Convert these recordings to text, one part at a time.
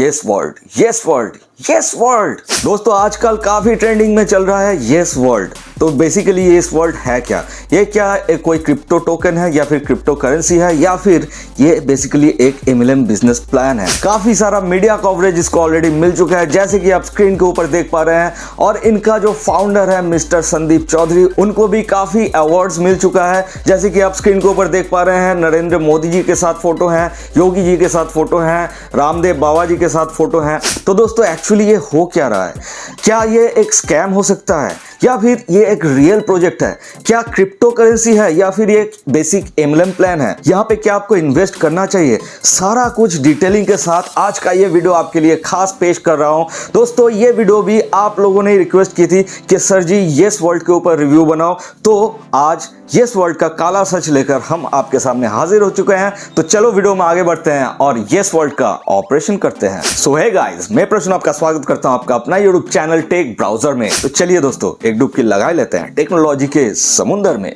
Yes world, yes world, yes world. दोस्तों आजकल काफी ट्रेंडिंग में चल रहा है यस वर्ल्ड। तो बेसिकली यस वर्ल्ड है क्या? ये क्या एक कोई क्रिप्टो टोकन है या फिर क्रिप्टो करेंसी है या फिर ये बेसिकली एक MLM बिजनेस प्लान है? काफी सारा मीडिया कवरेज इसको ऑलरेडी मिल चुका है, जैसे कि आप स्क्रीन के ऊपर देख पा रहे हैं। और इनका जो फाउंडर है मिस्टर संदीप चौधरी, उनको भी काफी अवार्ड्स मिल चुका है। जैसे कि आप स्क्रीन के ऊपर देख पा रहे हैं, नरेंद्र मोदी जी के साथ फोटो है, योगी जी के साथ फोटो है, रामदेव बाबा जी के साथ फोटो है। तो दोस्तों एक्चुअली ये हो क्या रहा है? क्या ये एक स्कैम हो सकता है या फिर ये एक रियल प्रोजेक्ट है? क्या क्रिप्टो करेंसी है या फिर ये बेसिक MLM प्लान है? यहाँ पे क्या आपको इन्वेस्ट करना चाहिए? सारा कुछ डिटेलिंग के साथ आज का ये वीडियो आपके लिए खास पेश कर रहा हूँ। दोस्तों ये वीडियो भी आप लोगों ने रिक्वेस्ट की थी कि सर जी यस वर्ल्ड के ऊपर रिव्यू बनाओ, तो आज यस वर्ल्ड का काला सच लेकर हम आपके सामने हाजिर हो चुके हैं। तो चलो वीडियो में आगे बढ़ते हैं और यस वर्ल्ड का ऑपरेशन करते हैं। सो हे गाइस, मैं प्रश्न आपका स्वागत करता हूं आपका अपना यूट्यूब चैनल टेक ब्राउजर में। तो चलिए दोस्तों एक डुबकी लगा लेते हैं टेक्नोलॉजी के समुंदर में।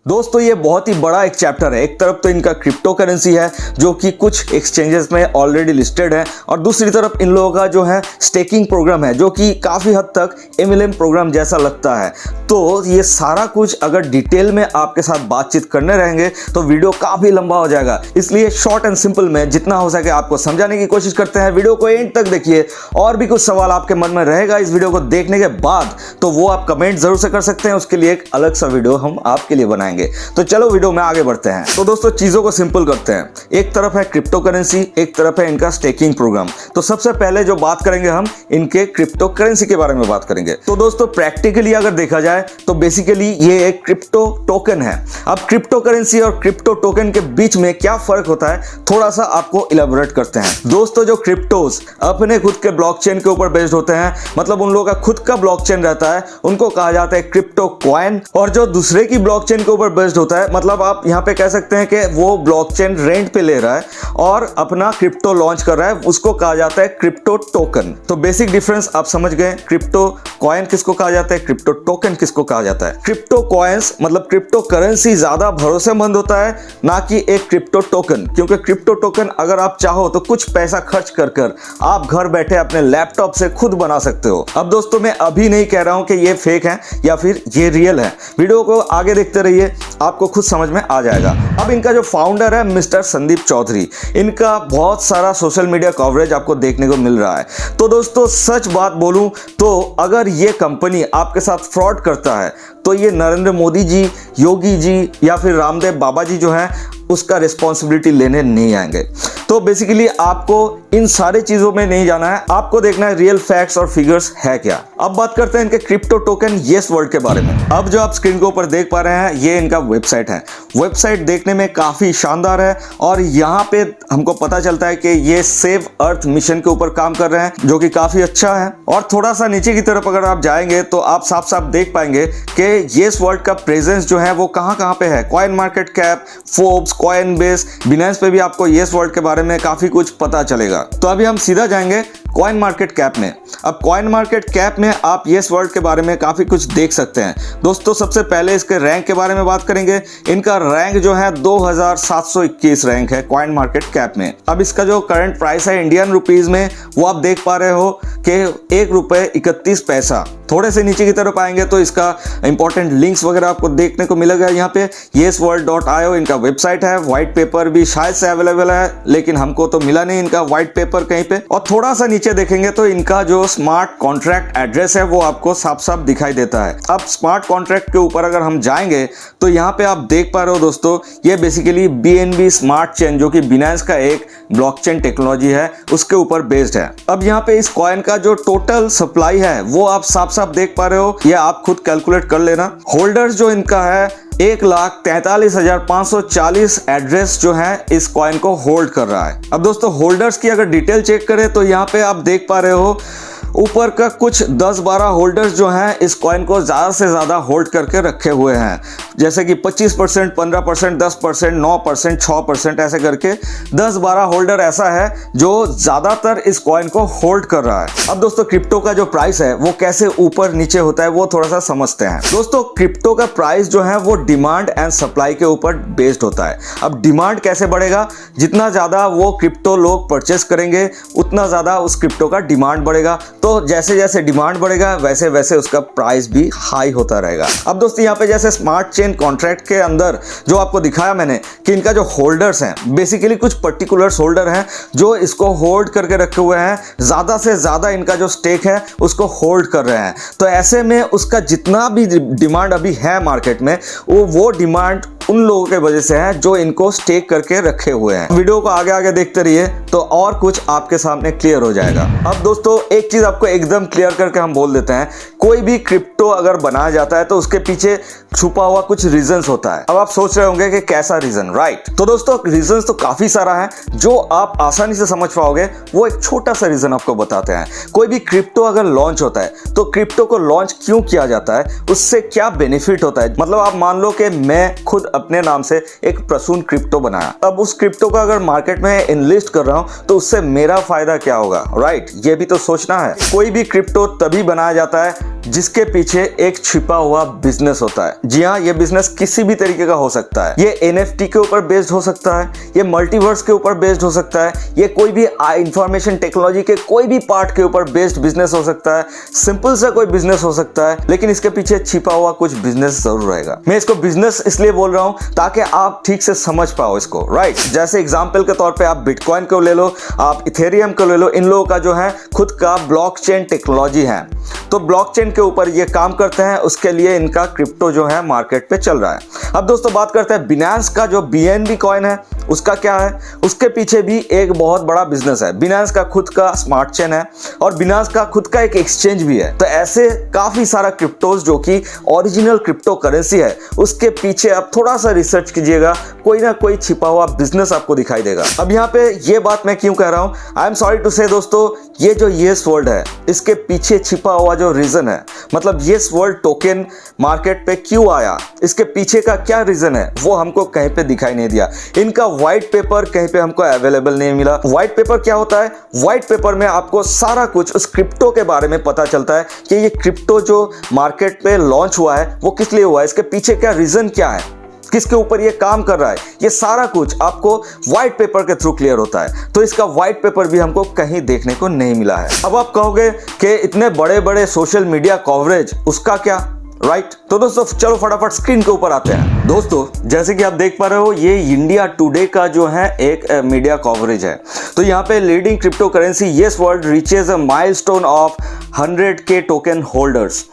दोस्तों ये बहुत ही बड़ा एक चैप्टर है। एक तरफ तो इनका क्रिप्टो करेंसी है जो कि कुछ एक्सचेंजेस में ऑलरेडी लिस्टेड है, और दूसरी तरफ इन लोगों का जो है स्टेकिंग प्रोग्राम है जो कि काफ़ी हद तक MLM प्रोग्राम जैसा लगता है। तो ये सारा कुछ अगर डिटेल में आपके साथ बातचीत करने रहेंगे तो वीडियो काफ़ी लंबा हो जाएगा, इसलिए शॉर्ट एंड सिंपल में जितना हो सके आपको समझाने की कोशिश करते हैं। वीडियो को एंड तक देखिए, और भी कुछ सवाल आपके मन में रहेगा इस वीडियो को देखने के बाद तो वो आप कमेंट जरूर से कर सकते हैं, उसके लिए एक अलग सा वीडियो हम आपके लिए बनाएंगे। तो चलो वीडियो में आगे बढ़ते हैं। तो दोस्तों चीजों को सिंपल करते हैं। एक तरफ है क्रिप्टो करेंसी, एक तरफ है इनका स्टेकिंग प्रोग्राम। तो सबसे पहले जो बात करेंगे हम इनके क्रिप्टो करेंसी के बारे में बात करेंगे। तो दोस्तों प्रैक्टिकली अगर देखा जाए तो बेसिकली ये एक क्रिप्टो टोकन है। अब क्रिप्टो करेंसी और क्रिप्टो टोकन के बीच में क्या फर्क होता है थोड़ा सा आपको इलेबोरेट करते हैं। दोस्तों जो क्रिप्टोज अपने खुद के ब्लॉकचेन के ऊपर बेस्ड होते हैं, मतलब उन लोगों का खुद का ब्लॉकचेन रहता है, उनको कहा जाता है क्रिप्टो कॉइन। और जो दूसरे की ब्लॉकचेन के ऊपर बेस्ड होता है, मतलब आप यहां पे कह सकते हैं कि वो ब्लॉकचेन रेंट पे ले रहा है और अपना क्रिप्टो लॉन्च कर रहा है, उसको कहा जाता है क्रिप्टो टोकन। तो बेसिक डिफरेंस आप समझ गए। क्रिप्टो कॉइन किसको कहा जाता है, क्रिप्टो टोकन किसको कहा जाता है। क्रिप्टो कॉइन्स मतलब क्रिप्टो करेंसी ज्यादा भरोसेमंद होता है ना कि एक क्रिप्टो टोकन, क्योंकि क्रिप्टो टोकन अगर आप चाहो तो कुछ पैसा खर्च कर आप घर बैठे अपने लैपटॉप से खुद बना सकते हो। अब दोस्तों मैं अभी नहीं कह रहा हूं कि ये फेक है या फिर ये रियल है, वीडियो को आगे देखते रहिए, आपको खुद समझ में आ जाएगा। अब इनका जो फाउंडर है मिस्टर संदीप चौधरी, इनका बहुत सारा सोशल मीडिया कवरेज आपको देखने को मिल रहा है। तो दोस्तों सच बात बोलूं तो अगर ये कंपनी आपके साथ फ्रॉड करता है तो ये नरेंद्र मोदी जी, योगी जी या फिर रामदेव बाबा जी जो हैं उसका रिस्पॉन्सिबिलिटी लेने नहीं आएंगे। तो बेसिकली आपको इन सारे चीजों में नहीं जाना है, आपको देखना है रियल फैक्ट्स और फिगर्स है क्या। अब बात करते हैं इनके क्रिप्टो टोकन यस वर्ल्ड के बारे में। अब जो आप स्क्रीन के ऊपर देख पा रहे हैं ये इनका वेबसाइट है। वेबसाइट देखने में काफी शानदार है और यहाँ पे हमको पता चलता है कि ये सेव अर्थ मिशन के ऊपर काम कर रहे हैं, जो कि काफी अच्छा है। और थोड़ा सा नीचे की तरफ अगर आप जाएंगे तो आप साफ साफ देख पाएंगे कि यस वर्ल्ड का प्रेजेंस जो है वो कहाँ पे है। Coin market cap, Forbes, Coinbase, Binance पे भी आपको यस वर्ल्ड के बारे में काफी कुछ पता चलेगा। तो अभी हम सीधा जाएंगे कॉइन मार्केट कैप में। अब कॉइन मार्केट कैप में आप यस वर्ल्ड के बारे में काफी कुछ देख सकते हैं। दोस्तों सबसे पहले इसके रैंक के बारे में बात करेंगे। इनका रैंक जो है 2721 रैंक है कॉइन मार्केट कैप में। अब इसका जो करंट प्राइस है इंडियन रुपीज में वो आप देख पा रहे हो कि ₹1.31। थोड़े से नीचे की तरफ आएंगे तो इसका इंपॉर्टेंट लिंक्स वगैरह आपको देखने को मिलेगा। यहाँ पे yesworld.io इनका वेबसाइट है। व्हाइट पेपर भी शायद से अवेलेबल है, लेकिन हमको तो मिला नहीं इनका व्हाइट पेपर कहीं पे। और थोड़ा सा नीचे देखेंगे तो इनका जो स्मार्ट कॉन्ट्रैक्ट एड्रेस है वो आपको साफ साफ दिखाई देता है। अब स्मार्ट कॉन्ट्रैक्ट के ऊपर अगर हम जाएंगे तो यहाँ पे आप देख पा रहे हो दोस्तों, ये बेसिकली BNB स्मार्ट चेन जो कि बिनेंस का एक ब्लॉकचेन टेक्नोलॉजी है उसके ऊपर बेस्ड है। अब यहाँ पे इस कॉइन का जो टोटल सप्लाई है वो आप साफ साफ देख पा रहे हो, ये आप खुद कैलकुलेट कर लेना। होल्डर्स जो इनका है 1,43,540 एड्रेस जो है इस कॉइन को होल्ड कर रहा है। अब दोस्तों होल्डर्स की अगर डिटेल चेक करें तो यहाँ पे आप देख पा रहे हो ऊपर का कुछ 10-12 होल्डर्स जो हैं इस कॉइन को ज़्यादा से ज़्यादा होल्ड करके रखे हुए हैं, जैसे कि 25%, 15%, 10%, 9%, 6%, ऐसे करके 10-12 होल्डर ऐसा है जो ज़्यादातर इस कॉइन को होल्ड कर रहा है। अब दोस्तों क्रिप्टो का जो प्राइस है वो कैसे ऊपर नीचे होता है वो थोड़ा सा समझते हैं। दोस्तों क्रिप्टो का प्राइस जो है वो डिमांड एंड सप्लाई के ऊपर बेस्ड होता है। अब डिमांड कैसे बढ़ेगा, जितना ज़्यादा वो क्रिप्टो लोग परचेस करेंगे उतना ज़्यादा उस क्रिप्टो का डिमांड बढ़ेगा। तो जैसे जैसे डिमांड बढ़ेगा वैसे वैसे उसका प्राइस भी हाई होता रहेगा। अब दोस्तों यहाँ पे जैसे स्मार्ट चेन कॉन्ट्रैक्ट के अंदर जो आपको दिखाया मैंने कि इनका जो होल्डर्स हैं, बेसिकली कुछ पर्टिकुलर होल्डर हैं जो इसको होल्ड करके रखे हुए हैं, ज़्यादा से ज़्यादा इनका जो स्टेक है उसको होल्ड कर रहे हैं। तो ऐसे में उसका जितना भी डिमांड अभी है मार्केट में वो डिमांड उन लोगों के वजह से है जो इनको स्टेक करके रखे हुए हैं। वीडियो को आगे आगे देखते रहिए तो और कुछ आपके सामने क्लियर हो जाएगा। अब दोस्तों एक चीज आपको एकदम क्लियर करके हम बोल देते हैं, कोई भी क्रिप्टो अगर बनाया जाता है तो उसके पीछे छुपा हुआ कुछ रीजंस होता है। अब आप सोच रहे होंगे कि कैसा रीजन, राइट? तो दोस्तों रीजंस तो काफी सारा है जो आप आसानी से समझ पाओगे। वो एक छोटा सा रीजन आपको बताते हैं। कोई भी क्रिप्टो अगर लॉन्च होता है तो क्रिप्टो को लॉन्च क्यों किया जाता है, उससे क्या बेनिफिट होता है। मतलब आप मान लो कि मैं खुद अपने नाम से एक प्रसून क्रिप्टो बनाया, अब उस क्रिप्टो को अगर मार्केट में इनलिस्ट कर रहा हूं तो उससे मेरा फायदा क्या होगा, राइट? ये भी तो सोचना है। कोई भी क्रिप्टो तभी बनाया जाता है जिसके पीछे एक छिपा हुआ बिजनेस होता है। जी हाँ, ये बिजनेस किसी भी तरीके का हो सकता है। ये NFT के ऊपर बेस्ड हो सकता है, ये मल्टीवर्स के ऊपर बेस्ड हो सकता है, ये कोई भी इंफॉर्मेशन टेक्नोलॉजी के कोई भी पार्ट के ऊपर बेस्ड बिजनेस हो सकता है, सिंपल सा कोई बिजनेस हो सकता है, लेकिन इसके पीछे छिपा हुआ कुछ बिजनेस जरूर रहेगा। मैं इसको बिजनेस इसलिए बोल रहा हूं ताकि आप ठीक से समझ पाओ इसको, राइट? जैसे एग्जाम्पल के तौर पर आप बिटकॉइन को ले लो, आप इथेरियम को ले लो। इन लोगों का जो है खुद का ब्लॉकचेन टेक्नोलॉजी है, तो ब्लॉकचेन के ऊपर ये काम करते हैं, उसके लिए इनका क्रिप्टो जो है मार्केट पे चल रहा है। अब दोस्तों बात करते हैं बिनांस का। जो BNB कॉइन है उसका क्या है, उसके पीछे भी एक बहुत बड़ा बिजनेस है। बिनांस का खुद का स्मार्ट चेन है और बिनांस का खुद का एक एक्सचेंज भी है। तो ऐसे काफी सारा क्रिप्टोज जो कि ओरिजिनल क्रिप्टो करेंसी है, उसके पीछे आप थोड़ा सा रिसर्च कीजिएगा, कोई ना कोई छिपा हुआ बिजनेस आपको दिखाई देगा। अब यहाँ पे ये बात मैं क्यों कह रहा हूँ, आई एम सॉरी टू से दोस्तों, ये जो येस वर्ल्ड है इसके पीछे छिपा हुआ जो रीजन है, मतलब येस वर्ल्ड टोकन मार्केट पे क्यों आया, इसके पीछे का क्या रीजन है, वो हमको कहीं पे दिखाई नहीं दिया। इनका व्हाइट पेपर कहीं पे हमको अवेलेबल नहीं मिला। व्हाइट पेपर क्या होता है? व्हाइट पेपर में आपको सारा कुछ उस क्रिप्टो के बारे में पता चलता है कि ये क्रिप्टो जो मार्केट पे लॉन्च हुआ है वो किस लिए हुआ है, इसके पीछे क्या रीजन क्या है, किसके ऊपर ये काम कर रहा है, ये सारा कुछ आपको व्हाइट पेपर के थ्रू क्लियर होता है। तो इसका व्हाइट पेपर भी हमको कहीं देखने को नहीं मिला है। अब आप कहोगे कि इतने बड़े बड़े सोशल मीडिया कवरेज, उसका क्या, राइट? तो दोस्तों चलो फटाफट स्क्रीन के ऊपर आते हैं। दोस्तों जैसे कि आप देख पा रहे हो, ये इंडिया टुडे का जो है एक मीडिया कवरेज है। तो यहाँ पे leading crypto currency yes world reaches a milestone of 100K token holders.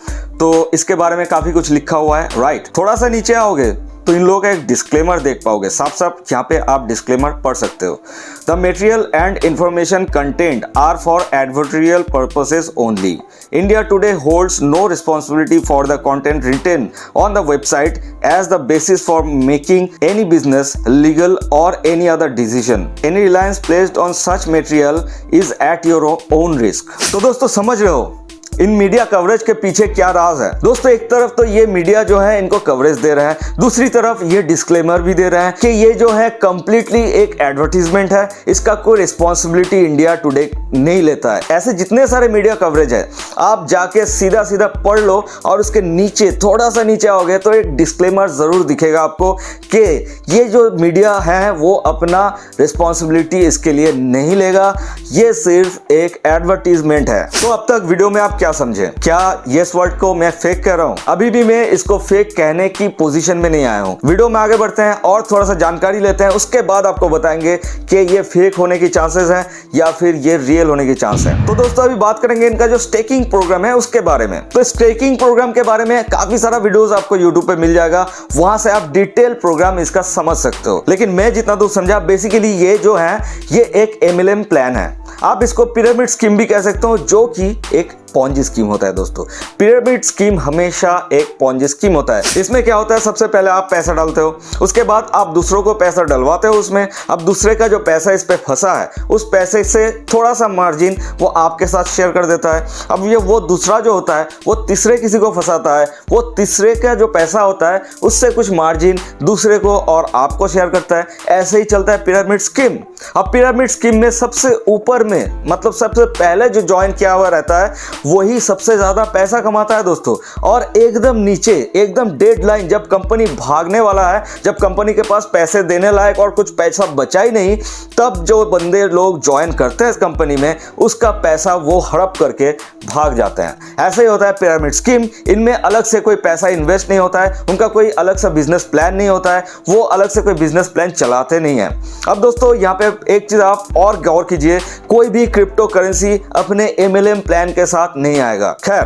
तो इसके बारे में काफी कुछ लिखा हुआ है, राइट? थोड़ा सा नीचे आओगे तो इन लोगों का एक डिस्क्लेमर देख पाओगे, साफ साफ यहाँ पे आप डिस्क्लेमर पढ़ सकते हो। The material and information content are for advertorial purposes only. India Today holds no responsibility for the content written on the website as the basis for making any business legal or any other decision. Any reliance placed on such material is at your own risk. तो दोस्तों समझ रहे हो इन media coverage के पीछे क्या राज है। दोस्तों एक तरफ तो ये मीडिया जो है इनको कवरेज दे रहा है, दूसरी तरफ ये डिस्क्लेमर भी दे रहा है कि ये जो है कंप्लीटली एक एडवर्टीजमेंट है, इसका कोई रिस्पॉन्सिबिलिटी इंडिया टुडे नहीं लेता है। ऐसे जितने सारे मीडिया कवरेज है आप जाके सीधा सीधा पढ़ लो और उसके नीचे थोड़ा सा नीचे आओगे तो एक डिस्क्लेमर जरूर दिखेगा आपको कि ये जो मीडिया है वो अपना रिस्पॉन्सिबिलिटी इसके लिए नहीं लेगा, ये सिर्फ एक एडवर्टीजमेंट है। तो अब तक वीडियो में आप क्या समझे? क्या येस वर्ल्ड को मैं फेक कह रहा हूं? अभी भी मैं इसको फेक कहने की पोजीशन में नहीं आया हूं। वीडियो में आगे बढ़ते हैं और थोड़ा सा जानकारी लेते हैं, उसके बाद आपको बताएंगे कि ये फेक होने की चांसेस हैं या फिर ये रियल होने की चांस है। तो दोस्तों अभी बात करेंगे इनका जो स्टेकिंग प्रोग्राम है उसके बारे में। तो स्टेकिंग प्रोग्राम के बारे में काफी सारा वीडियोस आपको यूट्यूब पे मिल जाएगा, वहां से आप डिटेल प्रोग्राम इसका समझ सकते हो। लेकिन मैं जितना दूर समझा, बेसिकली ये जो है ये एक MLM प्लान है। आप इसको पिरामिड स्कीम भी कह सकते हो, जो कि एक पॉन्जी स्कीम होता है दोस्तों। पिरामिड स्कीम हमेशा एक पॉन्जी स्कीम होता है। इसमें क्या होता है, सबसे पहले आप पैसा डालते हो, उसके बाद आप दूसरों को पैसा डलवाते हो उसमें। अब दूसरे का जो पैसा इस पे फंसा है, उस पैसे से थोड़ा सा मार्जिन वो आपके साथ शेयर कर देता है। अब ये वो दूसरा जो होता है वो तीसरे किसी को फंसाता है, वो तीसरे का जो पैसा होता है उससे कुछ मार्जिन दूसरे को और आपको शेयर करता है। ऐसे ही चलता है पिरामिड स्कीम। अब पिरामिड स्कीम में सबसे ऊपर में, मतलब सबसे पहले जो ज्वाइन किया हुआ रहता है वही सबसे ज्यादा पैसा कमाता है दोस्तों। और एकदम नीचे, एकदम डेडलाइन, जब कंपनी भागने वाला है, जब कंपनी के पास पैसे देने लायक और कुछ पैसा बचा ही नहीं, तब जो बंदे लोग ज्वाइन करते हैं इस कंपनी में, उसका पैसा वो हड़प करके भाग जाते हैं। ऐसे ही होता है पिरामिड स्कीम। इनमें अलग से कोई पैसा इन्वेस्ट नहीं होता है, उनका कोई अलग सा बिजनेस प्लान नहीं होता है, वो अलग से कोई बिजनेस प्लान चलाते नहीं है। अब दोस्तों यहाँ पे एक चीज आप और गौर कीजिए, कोई भी क्रिप्टो करेंसी अपने MLM प्लान के साथ नहीं आएगा। खैर,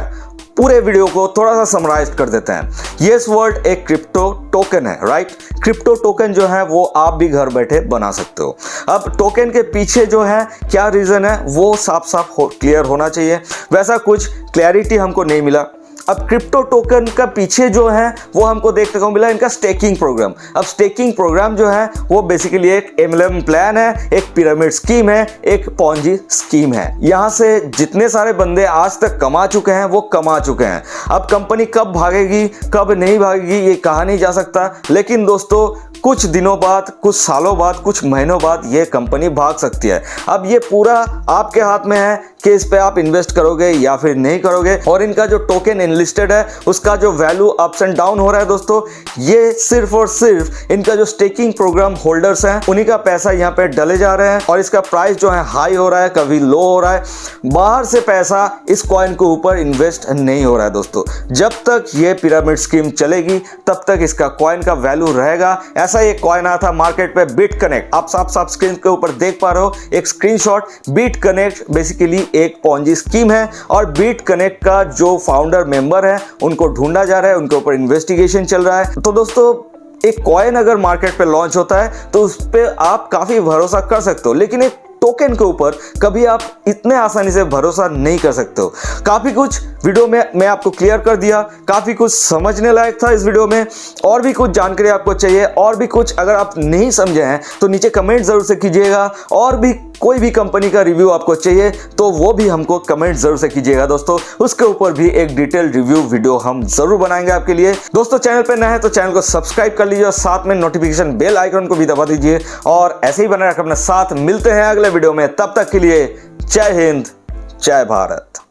पूरे वीडियो को थोड़ा सा समराइज कर देते हैं। येस वर्ल्ड एक क्रिप्टो टोकन है, राइट। क्रिप्टो टोकन जो है वो आप भी घर बैठे बना सकते हो। अब टोकन के पीछे जो है क्या रीजन है वो साफ साफ क्लियर होना चाहिए। वैसा कुछ क्लैरिटी हमको नहीं मिला। अब क्रिप्टो टोकन का पीछे जो है वो हमको देखने को मिला इनका स्टेकिंग प्रोग्राम। अब स्टेकिंग प्रोग्राम जो है वो बेसिकली एक MLM प्लान है, एक पिरामिड स्कीम है, एक पॉन्जी स्कीम है। यहाँ से जितने सारे बंदे आज तक कमा चुके हैं वो कमा चुके हैं। अब कंपनी कब भागेगी कब नहीं भागेगी ये कहा नहीं जा सकता, लेकिन दोस्तों कुछ दिनों बाद, कुछ सालों बाद, कुछ महीनों बाद ये कंपनी भाग सकती है। अब ये पूरा आपके हाथ में है कि इस पे आप इन्वेस्ट करोगे या फिर नहीं करोगे। और इनका जो टोकन इनलिस्टेड है उसका जो वैल्यू अप्स एंड डाउन हो रहा है दोस्तों, ये सिर्फ और सिर्फ इनका जो स्टेकिंग प्रोग्राम होल्डर्स हैं उन्हीं का पैसा यहाँ पे डले जा रहे हैं। और इसका प्राइस जो है हाई हो रहा है, कभी लो हो रहा है। बाहर से पैसा इस कॉइन के ऊपर इन्वेस्ट नहीं हो रहा है दोस्तों। जब तक ये पिरामिड स्कीम चलेगी तब तक इसका कॉइन का वैल्यू रहेगा। ऐसा एक कॉइन आया था मार्केट पे, बिट कनेक्ट। आप साफ स्क्रीन के ऊपर देख पा रहे हो एक स्क्रीनशॉट। बिट कनेक्ट बेसिकली एक पॉन्जी स्कीम है और बिट कनेक्ट का जो फाउंडर मेंबर है उनको ढूंढा जा रहा है, उनके ऊपर इन्वेस्टिगेशन चल रहा है। तो दोस्तों एक कॉइन अगर मार्केट पे लॉन्च होता है तो उस पर आप काफी भरोसा कर सकते हो, लेकिन एक टोकन के ऊपर कभी आप इतने आसानी से भरोसा नहीं कर सकते हो। काफी कुछ वीडियो में मैं आपको क्लियर कर दिया, काफी कुछ समझने लायक था इस वीडियो में। और भी कुछ जानकारी आपको चाहिए, और भी कुछ अगर आप नहीं समझे हैं तो नीचे कमेंट जरूर से कीजिएगा। और भी कोई भी कंपनी का रिव्यू आपको चाहिए तो वो भी हमको कमेंट जरूर से कीजिएगा दोस्तों, उसके ऊपर भी एक डिटेल रिव्यू वीडियो हम जरूर बनाएंगे आपके लिए। दोस्तों चैनल पे नए हैं तो चैनल को सब्सक्राइब कर लीजिए और साथ में नोटिफिकेशन बेल आइकन को भी दबा दीजिए। और ऐसे ही बने रखें अपने साथ। मिलते हैं अगले वीडियो में, तब तक के लिए जय हिंद, जय भारत।